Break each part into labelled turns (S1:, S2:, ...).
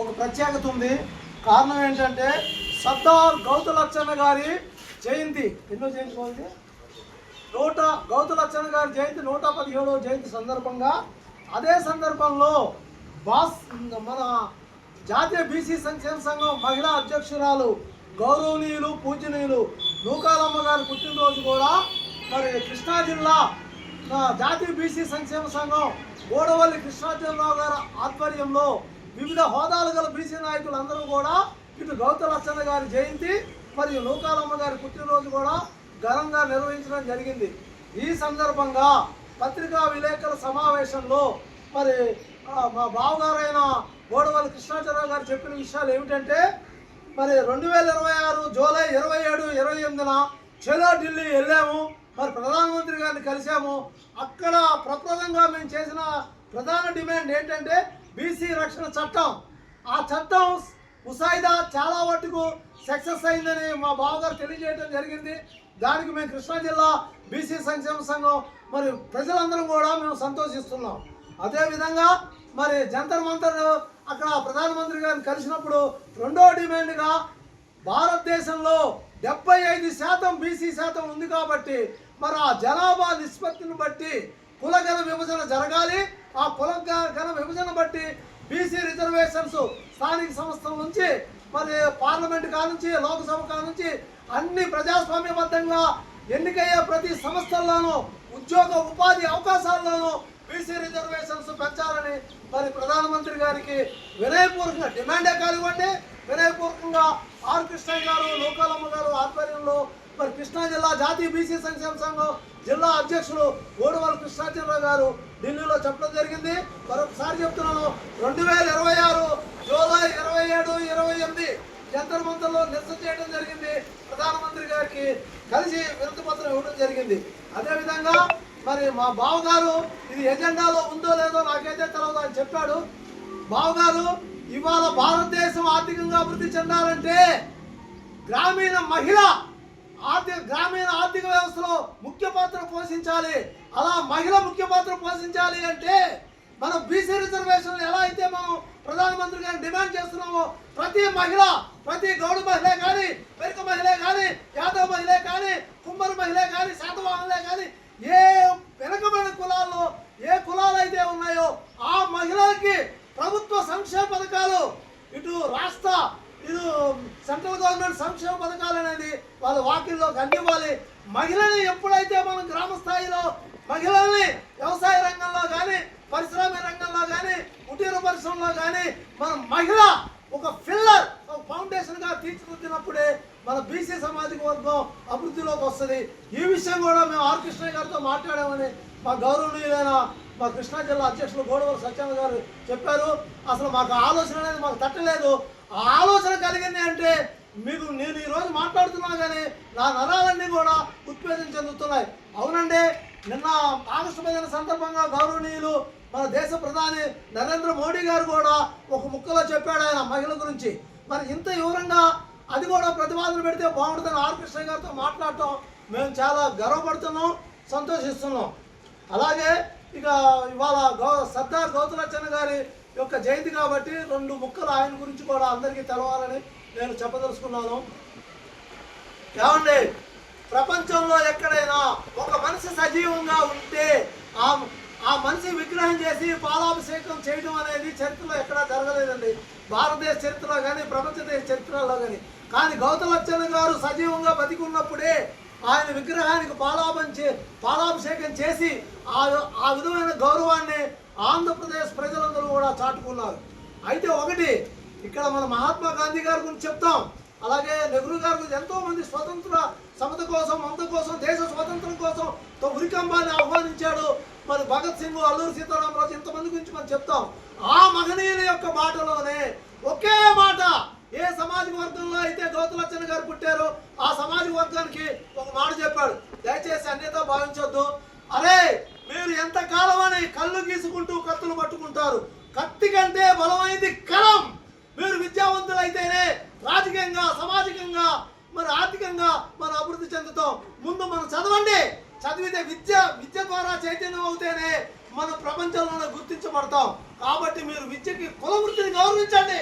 S1: ఒక ప్రత్యేకత ఉంది. కారణం ఏంటంటే సర్దార్ గౌతులచ్చన్న గారి జయంతి ఎన్నో జయంతి పోయింది, గౌతులచ్చన్న గారి జయంతి 117వ జయంతి సందర్భంగా, అదే సందర్భంలో మన జాతీయ బీసీ సంక్షేమ సంఘం మహిళా అధ్యక్షురాలు గౌరవనీయులు పూజనీయులు నూకాలమ్మ గారి పుట్టినరోజు కూడా మరి కృష్ణా జిల్లా జాతీయ బీసీ సంక్షేమ సంఘం గోడవల్లి కృష్ణాచంద్రరావు గారి ఆధ్వర్యంలో వివిధ హోదాలు గల బీసీ నాయకులందరూ కూడా ఇటు గౌతులచ్చన్న గారి జయంతి మరియు నూకాలమ్మ గారి పుట్టినరోజు కూడా ఘనంగా నిర్వహించడం జరిగింది. ఈ సందర్భంగా పత్రికా విలేకరుల సమావేశంలో మరి మా బావగారైన గోడవల్లి కృష్ణాచంద్రరావు గారు చెప్పిన విషయాలు ఏమిటంటే, మరి 2026 జూలై 27, 28న చలో ఢిల్లీ వెళ్ళాము, మరి ప్రధానమంత్రి గారిని కలిసాము. అక్కడ ప్రప్రదంగా మేము చేసిన ప్రధాన డిమాండ్ ఏంటంటే బీసీ రక్షణ చట్టం. ఆ చట్టం ముసాయిదా చాలా మటుకు సక్సెస్ అయిందని మా బావగారు తెలియజేయడం జరిగింది. దానికి మేము కృష్ణా జిల్లా బీసీ సంక్షేమ సంఘం మరి ప్రజలందరం కూడా మేము సంతోషిస్తున్నాం. అదేవిధంగా మరి జంతర్ మంతర్ అక్కడ ప్రధానమంత్రి గారిని కలిసినప్పుడు రెండో డిమాండ్గా భారతదేశంలో 75% బీసీ శాతం ఉంది కాబట్టి మరి ఆ జనాభా నిష్పత్తిని బట్టి కులగణ విభజన జరగాలి. ఆ కులగణ విభజన బట్టి బీసీ రిజర్వేషన్స్ స్థానిక సంస్థల నుంచి మరి పార్లమెంట్ కానుంచి లోక్సభ కానుంచి అన్ని ప్రజాస్వామ్యబద్ధంగా ఎన్నికయ్యే ప్రతి సంస్థల్లోనూ ఉద్యోగ ఉపాధి అవకాశాల్లోనూ బీసీ రిజర్వేషన్స్ పెంచాలని మరి ప్రధానమంత్రి గారికి వినయపూర్వకంగా డిమాండే కానివ్వండి, వినయపూర్వకంగా ఆర్ కృష్ణయ్య గారు నూకాలమ్మ గారు ఆధ్వర్యంలో మరి కృష్ణా జిల్లా జాతీయ బీసీ సంక్షేమ సంఘం జిల్లా అధ్యక్షులు గోడవల్లి కృష్ణాచంద్రరావు గారు ఢిల్లీలో చెప్పడం జరిగింది. మరొకసారి చెప్తున్నాను, 2026 జూలై 27, 28 జంతర్ మంతర్లో నిరసన చేయడం జరిగింది. ప్రధానమంత్రి గారికి కలిసి వినతి పత్రం ఇవ్వడం జరిగింది. అదేవిధంగా మరి మా బావగారు ఇది ఎజెండాలో ఉందో లేదో నాకైతే తెలియదు అని చెప్పాడు. బావగారు ఇవాళ భారతదేశం ఆర్థికంగా అభివృద్ధి చెందాలంటే గ్రామీణ ఆర్థిక వ్యవస్థలో ముఖ్య పాత్ర పోషించాలి. అలా మహిళ ముఖ్య పాత్ర పోషించాలి అంటే మనం బీసీ రిజర్వేషన్లు ఎలా అయితే మనం ప్రధానమంత్రి గారిని డిమాండ్ చేస్తున్నామో ప్రతి గౌడ మహిళే కానీ, పెరిక మహిళే కానీ, యాదవ్ మహిళే కానీ, కుమ్మరి మహిళే కానీ, శాతవాహనులే కానీ, ఏ వెనకబడిన కులాల్లో ఏ కులాలు అయితే ఉన్నాయో ఆ మహిళలకి ప్రభుత్వ సంక్షేమ పథకాలు ఇటు సెంట్రల్ గవర్నమెంట్ సంక్షేమ పథకాలు అనేది వాళ్ళ వాకిల్లోకి అందివ్వాలి. మహిళని ఎప్పుడైతే మనం గ్రామ స్థాయిలో మహిళల్ని వ్యవసాయ రంగంలో కానీ, పరిశ్రమ రంగంలో కానీ, కుటీర పరిశ్రమలో కానీ మన మహిళ ఒక పిల్లర్, ఒక ఫౌండేషన్గా తీర్చిదిద్దినప్పుడే మన బీసీ సామాజిక వర్గం అభివృద్ధిలోకి వస్తుంది. ఈ విషయం కూడా మేము ఆర్ కృష్ణయ్య గారితో మాట్లాడామని మా గౌరవనీయులైన మా కృష్ణా జిల్లా అధ్యక్షులు గోడవల్లి సత్యనారాయణ గారు చెప్పారు. అసలు మాకు ఆలోచన అనేది మాకు తట్టలేదు. ఆ ఆలోచన కలిగింది అంటే నేను ఈరోజు మాట్లాడుతున్నా కానీ నా నరాలన్నీ కూడా ఉత్పేదం చెందుతున్నాయి. అవునండి, నిన్న ఆగస్టు 15 సందర్భంగా గౌరవనీయులు మన దేశ ప్రధాని నరేంద్ర మోడీ గారు కూడా ఒక ముక్కలో చెప్పాడు ఆయన మహిళల గురించి. మరి ఇంత వివరంగా అది కూడా ప్రతిపాదన పెడితే బాగుంటుందని ఆర్ కృష్ణ గారితో మాట్లాడటం మేము చాలా గర్వపడుతున్నాం, సంతోషిస్తున్నాం. అలాగే ఇక ఇవాళ సర్దార్ గౌతులచ్చన్న గారి యొక్క జయంతి కాబట్టి 2 ముక్కలు ఆయన గురించి కూడా అందరికీ తెలవాలని నేను చెప్పదలుచుకున్నాను. ఏమండి, ప్రపంచంలో ఎక్కడైనా ఒక మనిషి సజీవంగా ఉంటే ఆ మనిషి విగ్రహం చేసి పాలాభిషేకం చేయడం అనేది చరిత్రలో ఎక్కడా జరగలేదండి. భారతదేశ చరిత్రలో కానీ, ప్రపంచ దేశ చరిత్రలో కానీ గౌతులచ్చన్న గారు సజీవంగా బతికున్నప్పుడే ఆయన విగ్రహానికి పాలాభిషేకం చేసి ఆ విధమైన గౌరవాన్ని ఆంధ్రప్రదేశ్ ప్రజలందరూ కూడా చాటుకున్నారు. అయితే ఒకటి ఇక్కడ మన మహాత్మా గాంధీ గారి గురించి చెప్తాం, అలాగే నెహ్రూ గారి గురించి ఎంతోమంది స్వతంత్ర సమత కోసం, మమత కోసం, దేశ స్వాతంత్రం కోసం ఉరికంబాన్ని ఆహ్వానించాడు. మరి భగత్ సింగ్, అల్లూరి సీతారామరాజు, ఇంతమంది గురించి మనం చెప్తాం. ఆ మహనీయుల యొక్క మాటలోనే ఒకే మాట, ఏ సమాజిక వర్గంలో అయితే గౌతులచ్చన్న గారు పుట్టారో ఆ సమాజిక వర్గానికి ఒక మాట చెప్పాడు. దయచేసి అన్యత భావించొద్దు. అరే, మీరు ఎంత కాలం అని కళ్ళు గీసుకుంటూ కత్తులు పట్టుకుంటారు. కత్తి కంటే బలమైంది కలం. మీరు విద్యావంతులైతేనే రాజకీయంగా, సామాజికంగా, మరి ఆర్థికంగా మనం అభివృద్ధి చెందుతాం. ముందు మనం చదవండి. చదివితే విద్య ద్వారా చైతన్యం అవుతేనే మనం ప్రపంచంలోనే గుర్తించబడతాం. కాబట్టి మీరు విద్యకి కుల వృత్తిని గౌరవించండి.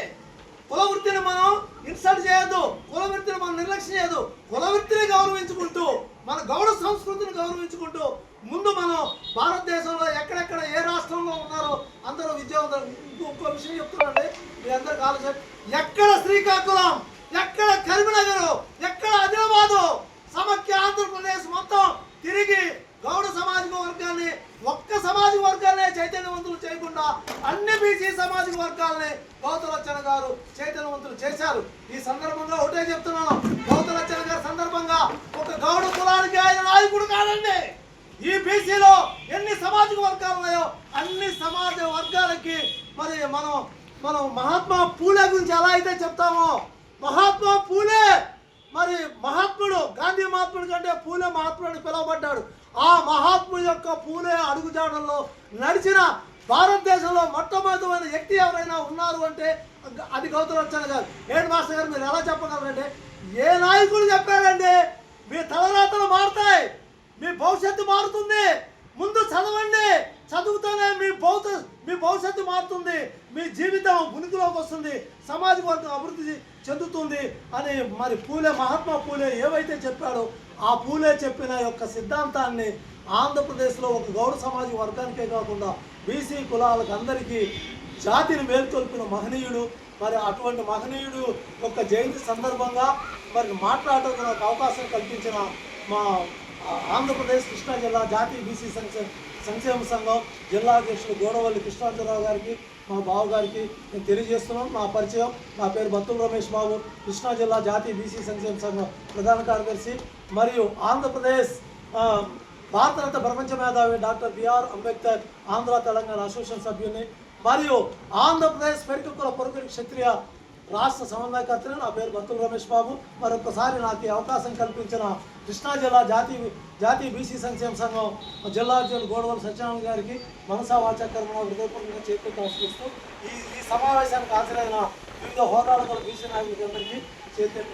S1: కుల వృత్తిని మనం ఇన్సల్ట్ చేయొద్దు, కుల వృత్తిని మనం నిర్లక్ష్యం చేయదు. కుల వృత్తిని గౌరవించుకుంటూ మన గౌడ సంస్కృతిని గౌరవించుకుంటూ ముందు మనం భారతదేశంలో ఎక్కడెక్కడ ఏ రాష్ట్రంలో ఉన్నారో అందరూ విద్యావంతులు. ఇంకో విషయం చెప్తున్నాండి మీ అందరికి ఆలోచన, ఎక్కడ శ్రీకాకుళం, ఎక్కడ కరీంనగర్, ఎక్కడ ఆదిలాబాదు, సమైక్య ఆంధ్రప్రదేశ్ మొత్తం తిరిగి గౌడ సామాజిక వర్గాన్ని, ఒక్క సామాజిక వర్గాన్ని చైతన్యవంతులు చేయకుండా అన్ని బీసీ సామాజిక వర్గాలని గౌతలచ్చన్న గారు చైతన్యవంతులు చేశారు. ఈ సందర్భంగా ఒకటే చెప్తున్నాను, గౌతలచ్చన్న గారి సందర్భంగా ఒక గౌడ కులానికి ఆయన నాయకుడు కాదండి. ఈ బీసీలో ఎన్ని సామాజిక వర్గాలు ఉన్నాయో అన్ని సమాజ వర్గాలకి మరి మనం మహాత్మా పూలే గురించి ఎలా అయితే చెప్తామో, మహాత్మా పూలే మరి మహాత్ముడు, గాంధీ మహాత్ముడు కంటే పూలే మహాత్ముడు అని పిలువబడ్డాడు. ఆ మహాత్ముడు యొక్క పూలే అడుగుజాడల్లో నడిచిన భారతదేశంలో మొట్టమొదటి వ్యక్తి ఎవరైనా ఉన్నారు అంటే అది గౌతలచ్చన్న గారు. ఏంటి మాస్టర్ గారు మీరు ఎలా చెప్పగలరంటే, ఏ నాయకుడు చెప్పారండి మీ తలరాతలు మారుతాయి, మీ భవిష్యత్తు మారుతుంది, ముందు చదవండి, చదువుతూనే మీ భవిష్యత్తు మారుతుంది, మీ జీవితం ఉనికిలోకి వస్తుంది, సామాజిక వర్గం అభివృద్ధి చెందుతుంది అని మరి మహాత్మా పూలే ఏవైతే చెప్పాడో ఆ పూలే చెప్పిన యొక్క సిద్ధాంతాన్ని ఆంధ్రప్రదేశ్లో ఒక గౌడ సామాజిక వర్గానికే కాకుండా బీసీ కులాలకు అందరికీ జాతిని మేల్కొల్పిన మహనీయుడు. మరి అటువంటి మహనీయుడు యొక్క జయంతి సందర్భంగా మరి మాట్లాడటం నాకు అవకాశం కల్పించిన మా ఆంధ్రప్రదేశ్ కృష్ణా జిల్లా జాతీయ బీసీ సంక్షేమ సంఘం జిల్లా అధ్యక్షుడు గోడవల్లి కృష్ణాంజరావు గారికి, మా బావ గారికి నేను తెలియజేస్తున్నాం నా పరిచయం. నా పేరు బత్తుల రమేష్ బాబు, కృష్ణా జిల్లా జాతీయ బీసీ సంక్షేమ సంఘం ప్రధాన కార్యదర్శి, మరియు ఆంధ్రప్రదేశ్ భారతరత్న ప్రపంచ మేధావి doctor B R Ambedkar Andhra Telangana association సభ్యుని, మరియు ఆంధ్రప్రదేశ్ పెరికకుల పొరుగు క్షత్రియ రాష్ట్ర సమన్వయకర్తని. నా పేరు బత్తుల రమేష్ బాబు. మరొకసారి నాకు ఈ అవకాశం కల్పించిన కృష్ణా జిల్లా జాతీయ బీసీ సంక్షేమ సంఘం జిల్లా అధ్యక్షుడు గోడవల్లి సత్యనారాయణ గారికి మనసా వాచకర్మ హృదయపూర్వకంగా చేతులు అవసరిస్తూ ఈ సమావేశానికి హాజరైన వివిధ హోదాల బీసీ నాయకులందరికీ చేతులు